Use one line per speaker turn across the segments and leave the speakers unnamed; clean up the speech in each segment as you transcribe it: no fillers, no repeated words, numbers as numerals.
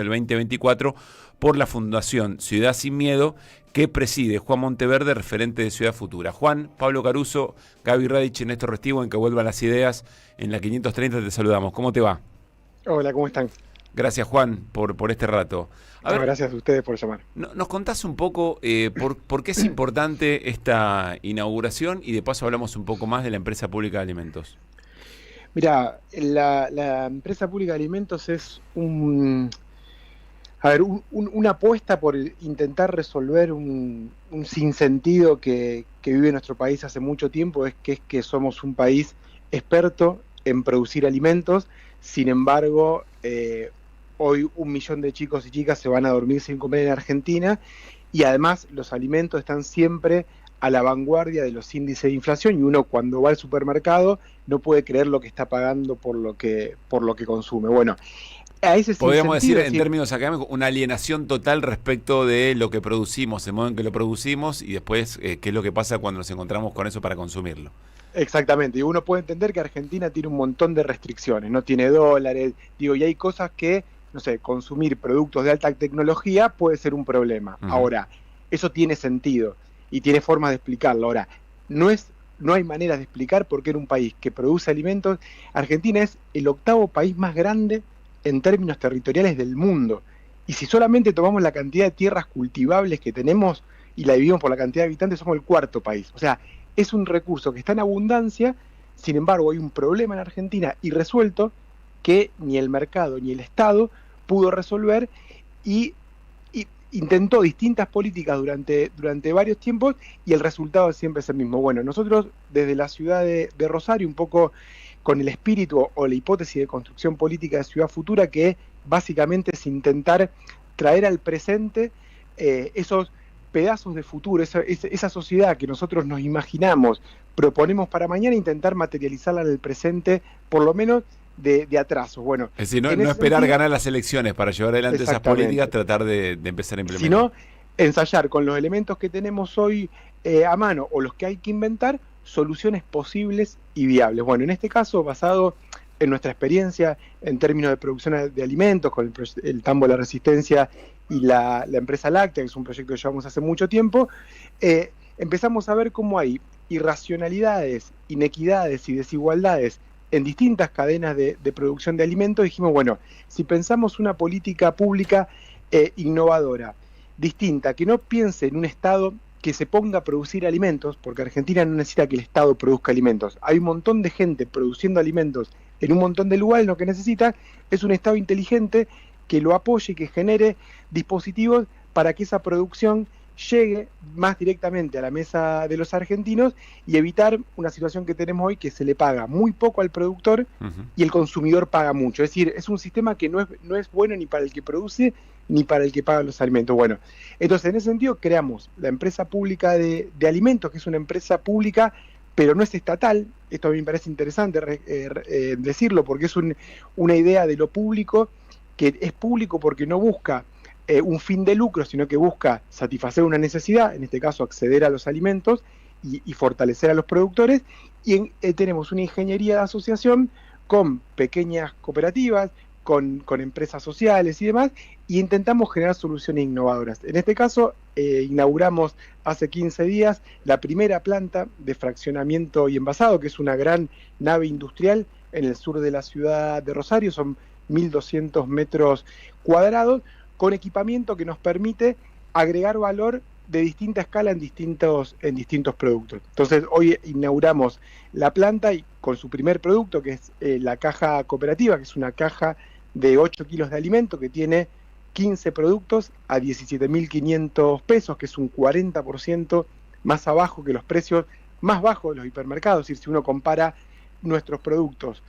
del 2024 por la Fundación Ciudad Sin Miedo, que preside Juan Monteverde, referente de Ciudad Futura. Juan, Pablo Caruso, Gaby Radich, Néstor Restivo, en Que Vuelvan las Ideas, en la 530 te saludamos. ¿Cómo te va?
Hola, ¿cómo están?
Gracias, Juan, por este rato. A ver,
gracias a ustedes por llamar.
¿nos contás un poco por qué es importante esta inauguración? Y de paso hablamos un poco más de la empresa pública de alimentos.
Mira, la empresa pública de alimentos es una apuesta por intentar resolver un sinsentido que vive nuestro país hace mucho tiempo, es que somos un país experto en producir alimentos. Sin embargo, hoy 1 millón de chicos y chicas se van a dormir sin comer en Argentina, y además los alimentos están siempre a la vanguardia de los índices de inflación, y uno cuando va al supermercado no puede creer lo que está pagando por lo que consume. Bueno, a ese
podríamos decir, en términos académicos, una alienación total respecto de lo que producimos, el modo en que lo producimos, y después qué es lo que pasa cuando nos encontramos con eso para consumirlo.
Exactamente, y uno puede entender que Argentina tiene un montón de restricciones, no tiene dólares, y hay cosas que, no sé, consumir productos de alta tecnología puede ser un problema. Ahora, eso tiene sentido y tiene formas de explicarlo. Ahora, no hay maneras de explicar por qué en un país que produce alimentos, Argentina es el 8º país más grande en términos territoriales del mundo. Y si solamente tomamos la cantidad de tierras cultivables que tenemos y la dividimos por la cantidad de habitantes, somos el 4º país. O sea, es un recurso que está en abundancia. Sin embargo, hay un problema en Argentina irresuelto que ni el mercado ni el Estado pudo resolver, y intentó distintas políticas durante varios tiempos, y el resultado siempre es el mismo. Bueno, nosotros desde la ciudad de Rosario, un poco con el espíritu o la hipótesis de construcción política de Ciudad Futura, que básicamente es intentar traer al presente esos pedazos de futuro, esa sociedad que nosotros nos imaginamos, proponemos para mañana, intentar materializarla en el presente, por lo menos de atraso. Bueno,
es decir, no esperar ganar las elecciones para llevar adelante esas políticas, tratar de empezar a implementar.
Sino ensayar con los elementos que tenemos hoy a mano, o los que hay que inventar, soluciones posibles y viables. Bueno, en este caso, basado en nuestra experiencia en términos de producción de alimentos, con el Tambo de la Resistencia y la empresa láctea, que es un proyecto que llevamos hace mucho tiempo, empezamos a ver cómo hay irracionalidades, inequidades y desigualdades en distintas cadenas de producción de alimentos. Dijimos, bueno, si pensamos una política pública innovadora, distinta, que no piense en un Estado que se ponga a producir alimentos, porque Argentina no necesita que el Estado produzca alimentos. Hay un montón de gente produciendo alimentos en un montón de lugares. Lo que necesita es un Estado inteligente que lo apoye y que genere dispositivos para que esa producción llegue más directamente a la mesa de los argentinos, y evitar una situación que tenemos hoy, que se le paga muy poco al productor y el consumidor paga mucho. Es decir, es un sistema que no es bueno ni para el que produce ni para el que paga los alimentos. Bueno, entonces en ese sentido creamos la empresa pública de alimentos, que es una empresa pública pero no es estatal. Esto a mí me parece interesante decirlo, porque es una idea de lo público, que es público porque no busca un fin de lucro, sino que busca satisfacer una necesidad, en este caso acceder a los alimentos y fortalecer a los productores. Y tenemos una ingeniería de asociación con pequeñas cooperativas, con empresas sociales y demás, y intentamos generar soluciones innovadoras. En este caso, inauguramos hace 15 días la primera planta de fraccionamiento y envasado, que es una gran nave industrial en el sur de la ciudad de Rosario. Son 1.200 metros cuadrados, con equipamiento que nos permite agregar valor de distinta escala en distintos productos. Entonces, hoy inauguramos la planta y con su primer producto, que es la caja cooperativa, que es una caja de 8 kilos de alimento que tiene 15 productos a 17.500 pesos, que es un 40% más abajo que los precios más bajos de los hipermercados. Es decir, si uno compara nuestros productos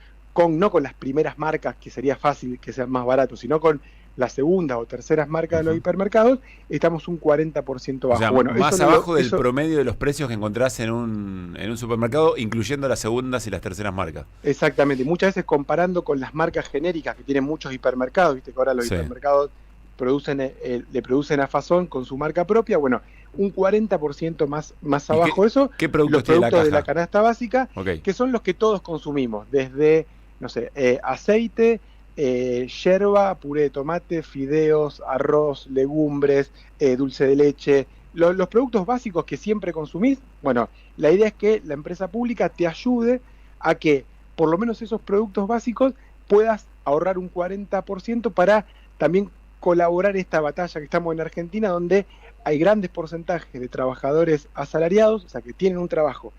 no con las primeras marcas, que sería fácil que sean más baratos, sino con las segundas o terceras marcas de los hipermercados, estamos un 40% bajo.
O sea, bueno, más abajo del promedio de los precios que encontrás en un supermercado, incluyendo las segundas y las terceras marcas.
Exactamente, muchas veces comparando con las marcas genéricas que tienen muchos hipermercados, viste que ahora los hipermercados le producen a Fazón con su marca propia. Bueno, un 40% más abajo de eso.
¿Qué productos
los productos de la canasta básica, que son los que todos consumimos, desde, no sé, aceite, yerba, puré de tomate, fideos, arroz, legumbres, dulce de leche, los productos básicos que siempre consumís. Bueno, la idea es que la empresa pública te ayude a que por lo menos esos productos básicos puedas ahorrar un 40% para también colaborar esta batalla que estamos en Argentina, donde hay grandes porcentajes de trabajadores asalariados, o sea, que tienen un trabajo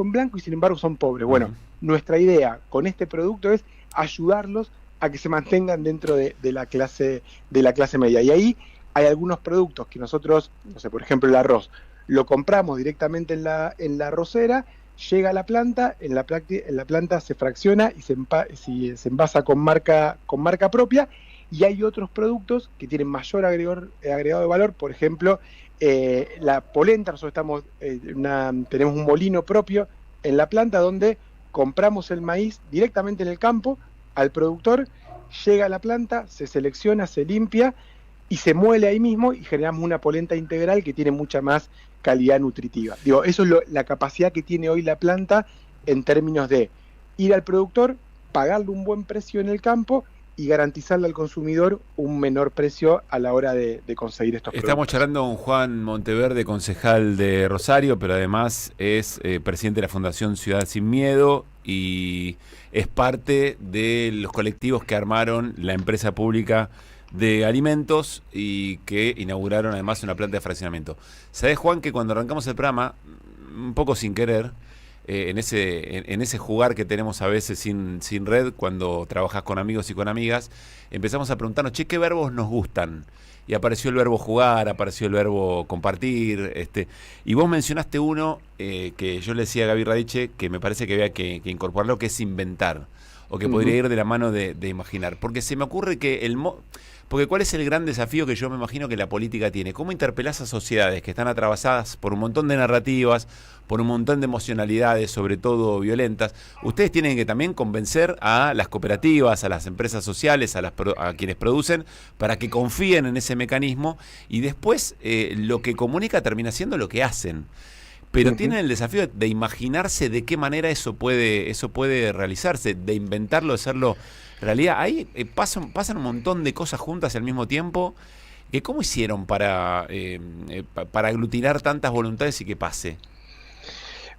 en blanco y sin embargo son pobres. Bueno, nuestra idea con este producto es ayudarlos a que se mantengan dentro de la clase media. Y ahí hay algunos productos que nosotros, no sé, por ejemplo el arroz, lo compramos directamente en la arrocera, llega a la planta, en la planta se fracciona y se envasa con marca propia. Y hay otros productos que tienen mayor agregado de valor, por ejemplo, la polenta. Nosotros tenemos un molino propio en la planta donde compramos el maíz directamente en el campo al productor, llega a la planta, se selecciona, se limpia y se muele ahí mismo y generamos una polenta integral que tiene mucha más calidad nutritiva. Digo, eso es la capacidad que tiene hoy la planta en términos de ir al productor, pagarle un buen precio en el campo y garantizarle al consumidor un menor precio a la hora de conseguir estos productos.
Estamos charlando con Juan Monteverde, concejal de Rosario, pero además es presidente de la Fundación Ciudad Sin Miedo y es parte de los colectivos que armaron la empresa pública de alimentos y que inauguraron además una planta de fraccionamiento. ¿Sabés, Juan, que cuando arrancamos el programa, un poco sin querer, en ese jugar que tenemos a veces sin red, cuando trabajas con amigos y con amigas, empezamos a preguntarnos, che, ¿qué verbos nos gustan? Y apareció el verbo jugar, apareció el verbo compartir, y vos mencionaste uno que yo le decía a Gaby Radiche que me parece que había que incorporarlo, que es inventar, o que podría ir de la mano de imaginar. Porque se me ocurre que porque ¿cuál es el gran desafío que yo me imagino que la política tiene? ¿Cómo interpelás a sociedades que están atravesadas por un montón de narrativas, por un montón de emocionalidades, sobre todo violentas? Ustedes tienen que también convencer a las cooperativas, a las empresas sociales, a quienes producen, para que confíen en ese mecanismo y después lo que comunica termina siendo lo que hacen. Pero tienen el desafío de imaginarse de qué manera eso puede realizarse, de inventarlo, de hacerlo realidad. Ahí pasan un montón de cosas juntas al mismo tiempo. ¿Cómo hicieron para aglutinar tantas voluntades y que pase?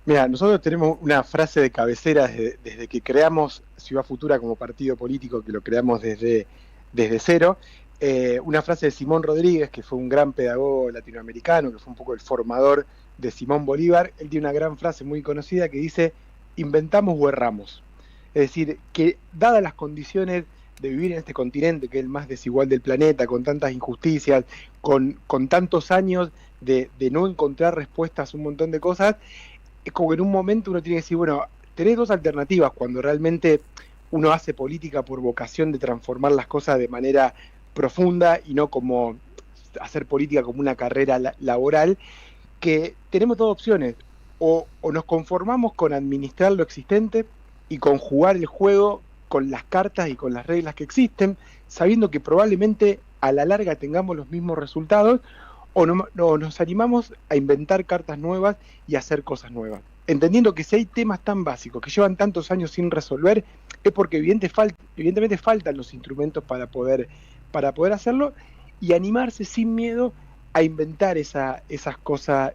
Mira, nosotros tenemos una frase de cabecera desde que creamos Ciudad Futura como partido político, que lo creamos desde cero. Una frase de Simón Rodríguez, que fue un gran pedagogo latinoamericano, que fue un poco el formador de Simón Bolívar. Él tiene una gran frase muy conocida que dice: inventamos o erramos. Es decir, que dadas las condiciones de vivir en este continente, que es el más desigual del planeta, con tantas injusticias, con tantos años de no encontrar respuestas a un montón de cosas, es como que en un momento uno tiene que decir, bueno, tenés dos alternativas cuando realmente uno hace política por vocación de transformar las cosas de manera profunda y no como hacer política como una carrera laboral, que tenemos dos opciones: o nos conformamos con administrar lo existente y con jugar el juego con las cartas y con las reglas que existen, sabiendo que probablemente a la larga tengamos los mismos resultados, o nos animamos a inventar cartas nuevas y a hacer cosas nuevas. Entendiendo que si hay temas tan básicos que llevan tantos años sin resolver, es porque evidentemente faltan los instrumentos para poder hacerlo, y animarse sin miedo a inventar esas cosas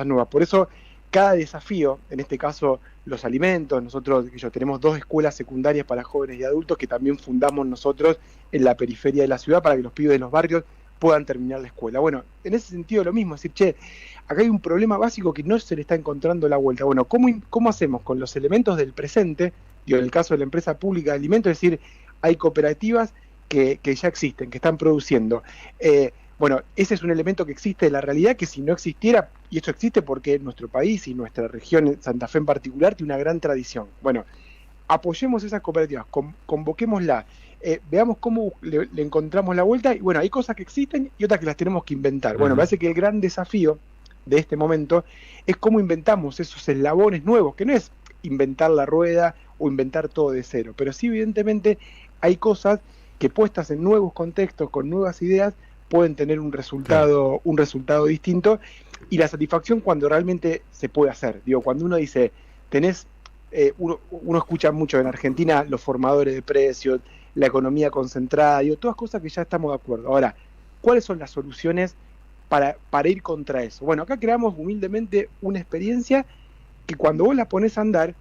nuevas. Por eso cada desafío, en este caso los alimentos, nosotros tenemos 2 escuelas secundarias para jóvenes y adultos que también fundamos nosotros en la periferia de la ciudad para que los pibes de los barrios puedan terminar la escuela. Bueno, en ese sentido lo mismo, es decir, acá hay un problema básico que no se le está encontrando la vuelta. Bueno, ¿cómo hacemos con los elementos del presente? En el caso de la empresa pública de alimentos, es decir, hay cooperativas que ya existen, que están produciendo. Bueno, ese es un elemento que existe de la realidad, que si no existiera, y esto existe porque nuestro país y nuestra región, Santa Fe en particular, tiene una gran tradición. Bueno, apoyemos esas cooperativas, convoquémosla, veamos cómo le encontramos la vuelta, y bueno, hay cosas que existen y otras que las tenemos que inventar. Bueno, me parece que el gran desafío de este momento es cómo inventamos esos eslabones nuevos, que no es inventar la rueda o inventar todo de cero, pero sí evidentemente hay cosas que puestas en nuevos contextos, con nuevas ideas, pueden tener un resultado distinto, y la satisfacción cuando realmente se puede hacer. Digo, cuando uno dice, uno escucha mucho en Argentina los formadores de precios, la economía concentrada, digo, todas cosas que ya estamos de acuerdo. Ahora, ¿cuáles son las soluciones para ir contra eso? Bueno, acá creamos humildemente una experiencia que cuando vos la ponés a andar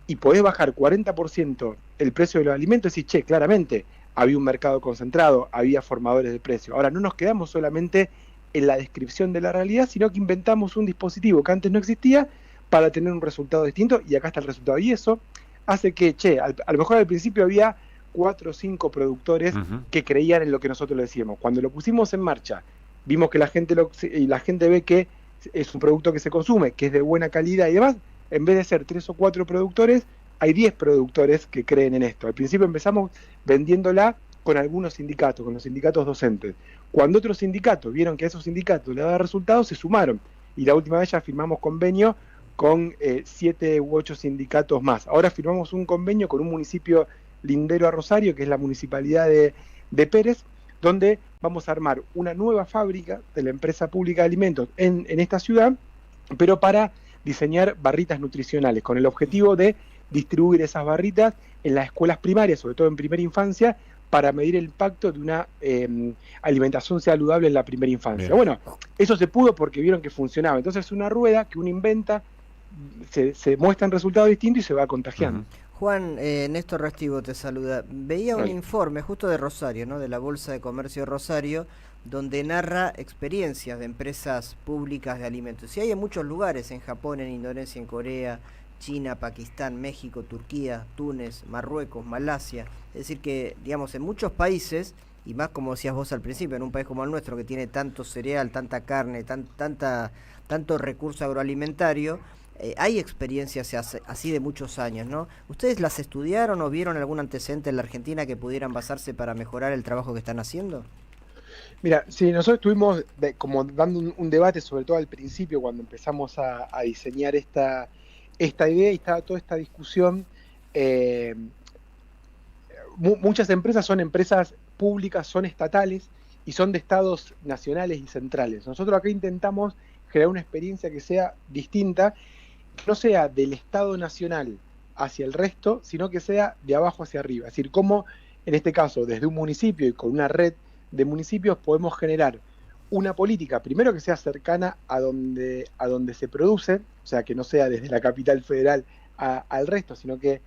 y podés bajar 40% el precio de los alimentos, decís, che, claramente, había un mercado concentrado, había formadores de precio. Ahora, no nos quedamos solamente en la descripción de la realidad, sino que inventamos un dispositivo que antes no existía para tener un resultado distinto, y acá está el resultado. Y eso hace que, a lo mejor al principio había 4 o 5 productores que creían en lo que nosotros le decíamos. Cuando lo pusimos en marcha, vimos que la gente ve que es un producto que se consume, que es de buena calidad y demás. En vez de ser 3 o 4 productores, hay 10 productores que creen en esto. Al principio empezamos vendiéndola con algunos sindicatos, con los sindicatos docentes. Cuando otros sindicatos vieron que a esos sindicatos le daba resultados, se sumaron. Y la última vez ya firmamos convenio con 7 u 8 sindicatos más. Ahora firmamos un convenio con un municipio lindero a Rosario, que es la municipalidad de Pérez, donde vamos a armar una nueva fábrica de la empresa pública de alimentos en esta ciudad, pero para diseñar barritas nutricionales, con el objetivo de distribuir esas barritas en las escuelas primarias, sobre todo en primera infancia, para medir el impacto de una alimentación saludable en la primera infancia. Bien. Bueno, eso se pudo porque vieron que funcionaba. Entonces es una rueda que uno inventa, se muestran resultados distintos y se va contagiando.
Juan, Néstor Restivo te saluda. Veía un informe justo de Rosario, ¿no?, de la Bolsa de Comercio de Rosario, donde narra experiencias de empresas públicas de alimentos. Y hay en muchos lugares, en Japón, en Indonesia, en Corea, China, Pakistán, México, Turquía, Túnez, Marruecos, Malasia. Es decir que, digamos, en muchos países, y más como decías vos al principio, en un país como el nuestro, que tiene tanto cereal, tanta carne, tanto recurso agroalimentario, hay experiencias así de muchos años, ¿no? ¿Ustedes las estudiaron o vieron algún antecedente en la Argentina que pudieran basarse para mejorar el trabajo que están haciendo?
Mira, sí, nosotros estuvimos como dando un debate, sobre todo al principio, cuando empezamos a diseñar esta idea, y estaba toda esta discusión. Muchas empresas son empresas públicas, son estatales y son de estados nacionales y centrales. Nosotros acá intentamos crear una experiencia que sea distinta, que no sea del Estado nacional hacia el resto, sino que sea de abajo hacia arriba. Es decir, cómo en este caso, desde un municipio y con una red de municipios, podemos generar una política, primero que sea cercana a donde se produce, o sea, que no sea desde la capital federal al resto, sino que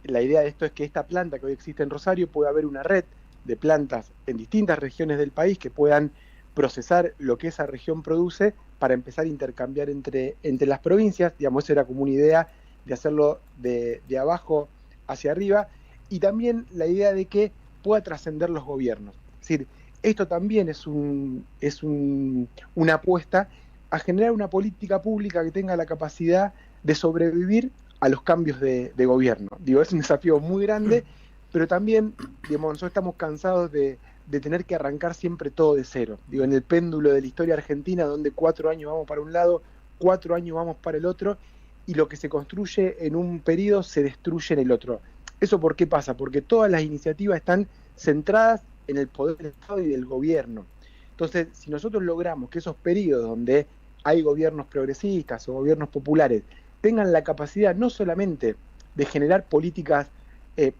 la idea de esto es que esta planta que hoy existe en Rosario pueda haber una red de plantas en distintas regiones del país que puedan procesar lo que esa región produce para empezar a intercambiar entre las provincias. Digamos, eso era como una idea de hacerlo de abajo hacia arriba, y también la idea de que pueda trascender los gobiernos. Es decir, esto también es una apuesta a generar una política pública que tenga la capacidad de sobrevivir a los cambios de gobierno. Digo, es un desafío muy grande, pero también, digamos, nosotros estamos cansados de tener que arrancar siempre todo de cero. Digo, en el péndulo de la historia argentina, donde 4 años vamos para un lado, 4 años vamos para el otro, y lo que se construye en un periodo se destruye en el otro. ¿Eso por qué pasa? Porque todas las iniciativas están centradas en el poder del Estado y del gobierno. Entonces, si nosotros logramos que esos periodos donde hay gobiernos progresistas o gobiernos populares tengan la capacidad no solamente de generar políticas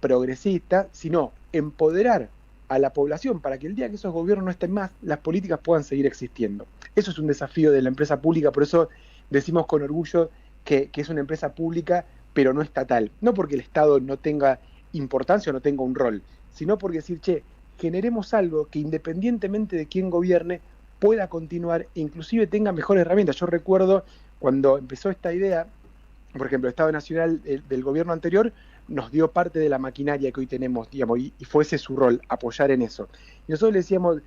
progresistas, sino empoderar a la población para que el día que esos gobiernos no estén más, las políticas puedan seguir existiendo. Eso es un desafío de la empresa pública, por eso decimos con orgullo que es una empresa pública, pero no estatal. No porque el Estado no tenga importancia o no tenga un rol, sino porque decir, generemos algo que independientemente de quién gobierne, pueda continuar e inclusive tenga mejores herramientas. Yo recuerdo cuando empezó esta idea, por ejemplo, el Estado Nacional del gobierno anterior nos dio parte de la maquinaria que hoy tenemos, digamos, y fue ese su rol, apoyar en eso. Y nosotros le decíamos,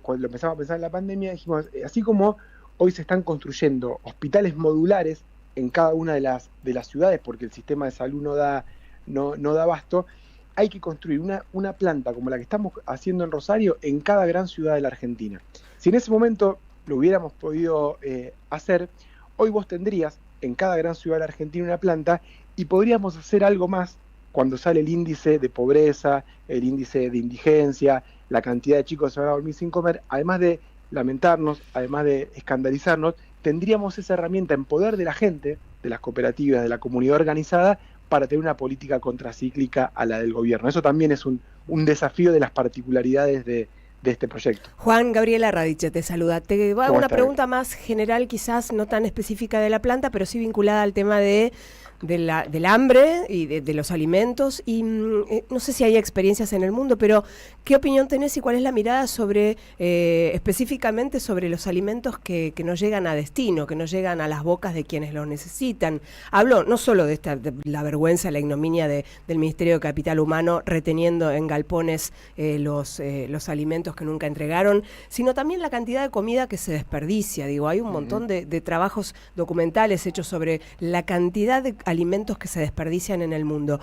cuando empezamos a pensar en la pandemia, dijimos, así como hoy se están construyendo hospitales modulares en cada una de las ciudades, porque el sistema de salud no da abasto, hay que construir una planta como la que estamos haciendo en Rosario en cada gran ciudad de la Argentina. Si en ese momento lo hubiéramos podido hacer, hoy vos tendrías en cada gran ciudad de la Argentina una planta, y podríamos hacer algo más cuando sale el índice de pobreza, el índice de indigencia, la cantidad de chicos que se van a dormir sin comer. Además de lamentarnos, además de escandalizarnos, tendríamos esa herramienta en poder de la gente, de las cooperativas, de la comunidad organizada, para tener una política contracíclica a la del gobierno. Eso también es un desafío de las particularidades de este proyecto.
Juan, Gabriela Radiche te saluda. Te hago una pregunta más general, quizás no tan específica de la planta, pero sí vinculada al tema del hambre y de los alimentos. Y no sé si hay experiencias en el mundo, pero ¿qué opinión tenés y cuál es la mirada sobre específicamente sobre los alimentos que no llegan a destino, que no llegan a las bocas de quienes los necesitan? Hablo no solo de la vergüenza, la ignominia del Ministerio de Capital Humano reteniendo en galpones los alimentos que nunca entregaron, sino también la cantidad de comida que se desperdicia. Digo, hay un montón de trabajos documentales hechos sobre la cantidad de alimentos que se desperdician en el mundo.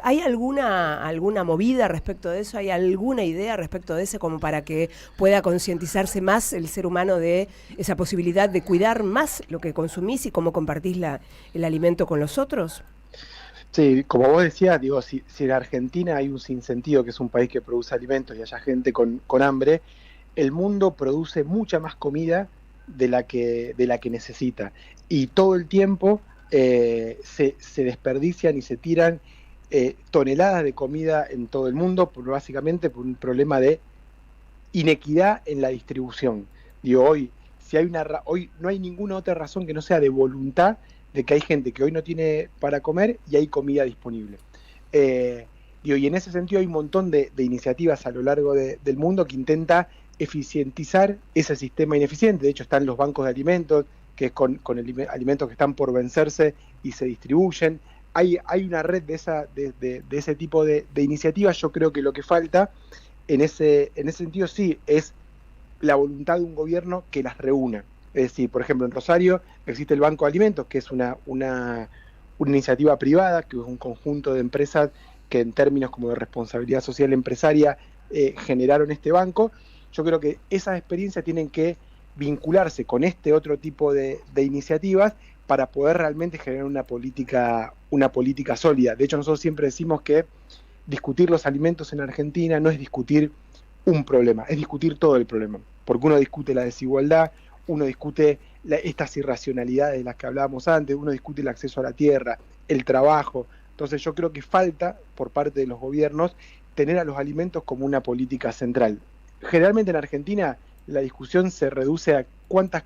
¿Hay alguna movida respecto de eso? ¿Hay alguna idea respecto de eso como para que pueda concientizarse más el ser humano de esa posibilidad de cuidar más lo que consumís y cómo compartís el alimento con los otros?
Sí, como vos decías, digo, si en Argentina hay un sinsentido, que es un país que produce alimentos y haya gente con hambre, el mundo produce mucha más comida de la que necesita. Y todo el tiempo se desperdician y se tiran toneladas de comida en todo el mundo, básicamente por un problema de inequidad en la distribución. Digo, hoy no hay ninguna otra razón que no sea de voluntad de que hay gente que hoy no tiene para comer y hay comida disponible. Y en ese sentido hay un montón de iniciativas a lo largo del mundo que intenta eficientizar ese sistema ineficiente. De hecho, están los bancos de alimentos, que es con alimentos que están por vencerse y se distribuyen. Hay una red de ese tipo de iniciativas. Yo creo que lo que falta en ese sentido sí es la voluntad de un gobierno que las reúna. Es decir, por ejemplo, en Rosario existe el Banco de Alimentos, que es una iniciativa privada, que es un conjunto de empresas que en términos como de responsabilidad social empresaria generaron este banco. Yo creo que esas experiencias tienen que vincularse con este otro tipo de iniciativas para poder realmente generar una política sólida. De hecho, nosotros siempre decimos que discutir los alimentos en Argentina no es discutir un problema, es discutir todo el problema, porque uno discute la desigualdad, uno discute estas irracionalidades de las que hablábamos antes, uno discute el acceso a la tierra, el trabajo. Entonces yo creo que falta, por parte de los gobiernos, tener a los alimentos como una política central. Generalmente en Argentina la discusión se reduce a cuántas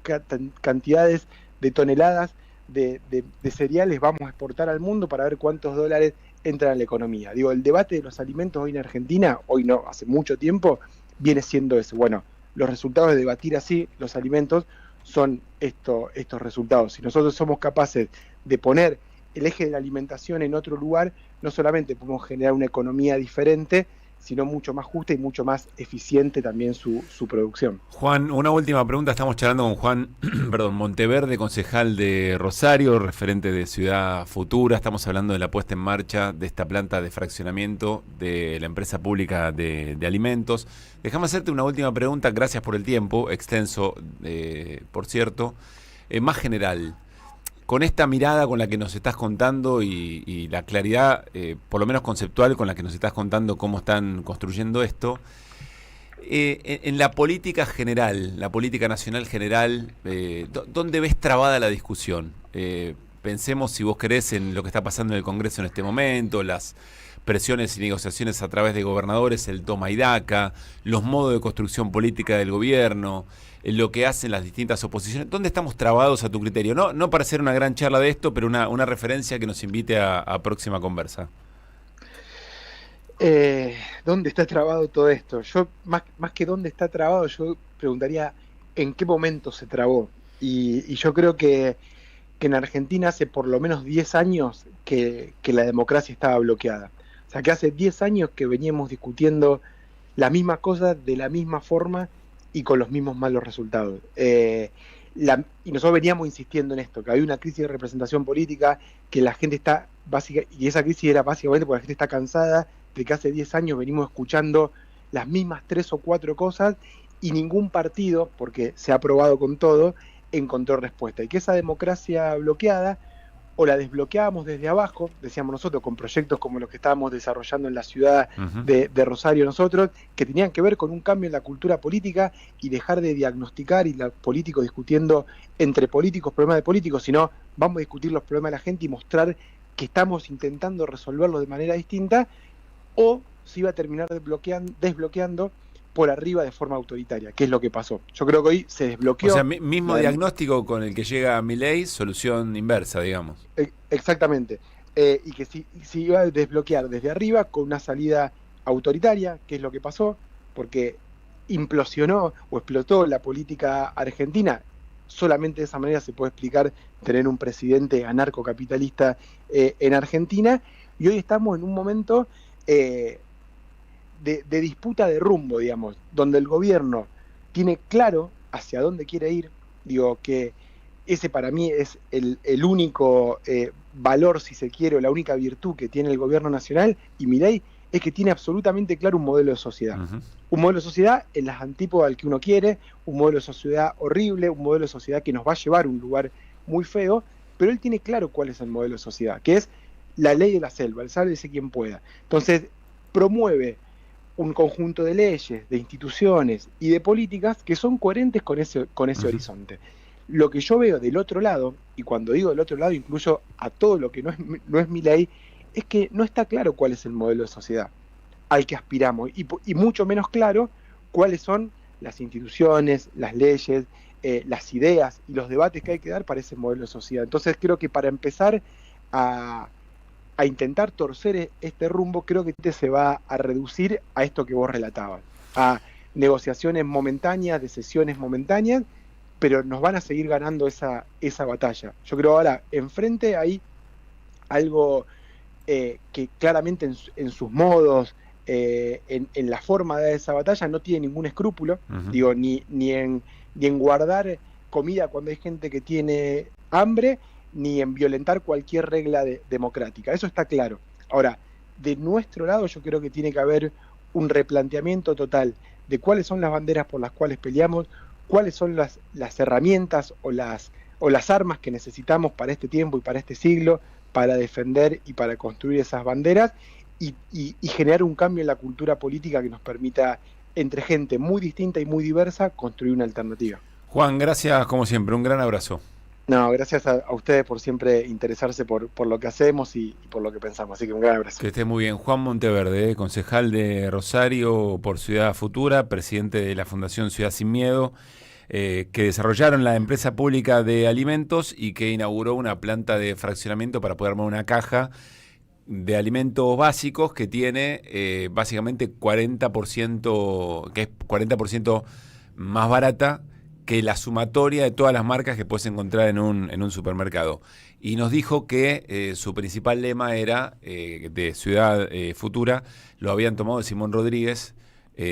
cantidades de toneladas de cereales vamos a exportar al mundo para ver cuántos dólares entran a la economía. Digo, el debate de los alimentos hoy en Argentina, hoy no, hace mucho tiempo, viene siendo eso. Bueno, los resultados de debatir así los alimentos son estos resultados. Si nosotros somos capaces de poner el eje de la alimentación en otro lugar, no solamente podemos generar una economía diferente, sino mucho más justa y mucho más eficiente también su producción.
Juan, una última pregunta. Estamos charlando con Juan Monteverde, concejal de Rosario, referente de Ciudad Futura. Estamos hablando de la puesta en marcha de esta planta de fraccionamiento de la empresa pública de alimentos. Déjame hacerte una última pregunta, gracias por el tiempo, extenso, por cierto, más general. Con esta mirada con la que nos estás contando y la claridad, por lo menos conceptual, con la que nos estás contando cómo están construyendo esto, en la política general, la política nacional general, ¿dónde ves trabada la discusión? Pensemos, si vos querés, en lo que está pasando en el Congreso en este momento, las presiones y negociaciones a través de gobernadores, el toma y daca, los modos de construcción política del gobierno, lo que hacen las distintas oposiciones. ¿Dónde estamos trabados a tu criterio? No para hacer una gran charla de esto, pero una referencia que nos invite a próxima conversa.
¿Dónde está trabado todo esto? Yo, más que dónde está trabado, yo preguntaría en qué momento se trabó. Y yo creo que en Argentina hace por lo menos 10 años que la democracia estaba bloqueada. O sea, que hace 10 años que veníamos discutiendo las mismas cosas de la misma forma y con los mismos malos resultados. Y nosotros veníamos insistiendo en esto, que había una crisis de representación política, que la gente está y esa crisis era básicamente porque la gente está cansada de que hace 10 años venimos escuchando las mismas 3 o 4 cosas y ningún partido, porque se ha probado con todo, encontró respuesta. Y que esa democracia bloqueada o la desbloqueábamos desde abajo, decíamos nosotros, con proyectos como los que estábamos desarrollando en la ciudad de Rosario nosotros, que tenían que ver con un cambio en la cultura política y dejar de diagnosticar y los políticos discutiendo entre políticos problemas de políticos, sino vamos a discutir los problemas de la gente y mostrar que estamos intentando resolverlo de manera distinta, o se iba a terminar desbloqueando por arriba de forma autoritaria, que es lo que pasó. Yo creo que hoy se desbloqueó.
O sea, mismo diagnóstico con el que llega Milei, solución inversa, digamos.
Exactamente. Y que se iba a desbloquear desde arriba con una salida autoritaria, que es lo que pasó, porque implosionó o explotó la política argentina. Solamente de esa manera se puede explicar tener un presidente anarcocapitalista en Argentina, y hoy estamos en un momento de disputa de rumbo, digamos, donde el gobierno tiene claro hacia dónde quiere ir. Digo que ese para mí es el único valor, si se quiere, o la única virtud que tiene el gobierno nacional, y Milei es que tiene absolutamente claro un modelo de sociedad. Uh-huh. Un modelo de sociedad en las antípodas al que uno quiere, un modelo de sociedad horrible, un modelo de sociedad que nos va a llevar a un lugar muy feo, pero él tiene claro cuál es el modelo de sociedad, que es la ley de la selva, el sálvese quien pueda. Entonces, promueve un conjunto de leyes, de instituciones y de políticas que son coherentes con ese uh-huh. horizonte. Lo que yo veo del otro lado, y cuando digo del otro lado incluyo a todo lo que no es Milei, es que no está claro cuál es el modelo de sociedad al que aspiramos, y mucho menos claro cuáles son las instituciones, las leyes, las ideas y los debates que hay que dar para ese modelo de sociedad. Entonces creo que para empezar a intentar torcer este rumbo, creo que se va a reducir a esto que vos relatabas, a negociaciones momentáneas, decisiones momentáneas, pero nos van a seguir ganando esa batalla. Yo creo ahora, enfrente hay algo que claramente en sus modos, en la forma de esa batalla, no tiene ningún escrúpulo, uh-huh. Digo, ni en guardar comida cuando hay gente que tiene hambre, ni en violentar cualquier regla democrática. Eso está claro. Ahora, de nuestro lado yo creo que tiene que haber un replanteamiento total de cuáles son las banderas por las cuales peleamos, cuáles son las herramientas o las armas que necesitamos para este tiempo y para este siglo, para defender y para construir esas banderas y generar un cambio en la cultura política que nos permita, entre gente muy distinta y muy diversa, construir una alternativa.
Juan, gracias como siempre, un gran abrazo.
No, gracias a ustedes por siempre interesarse por lo que hacemos y por lo que pensamos, así que un gran abrazo.
Que esté muy bien. Juan Monteverde, concejal de Rosario por Ciudad Futura, presidente de la Fundación Ciudad Sin Miedo, que desarrollaron la empresa pública de alimentos y que inauguró una planta de fraccionamiento para poder armar una caja de alimentos básicos que tiene básicamente 40%, que es 40% más barata que la sumatoria de todas las marcas que puedes encontrar en un supermercado. Y nos dijo que su principal lema era de Ciudad Futura, lo habían tomado de Simón Rodríguez,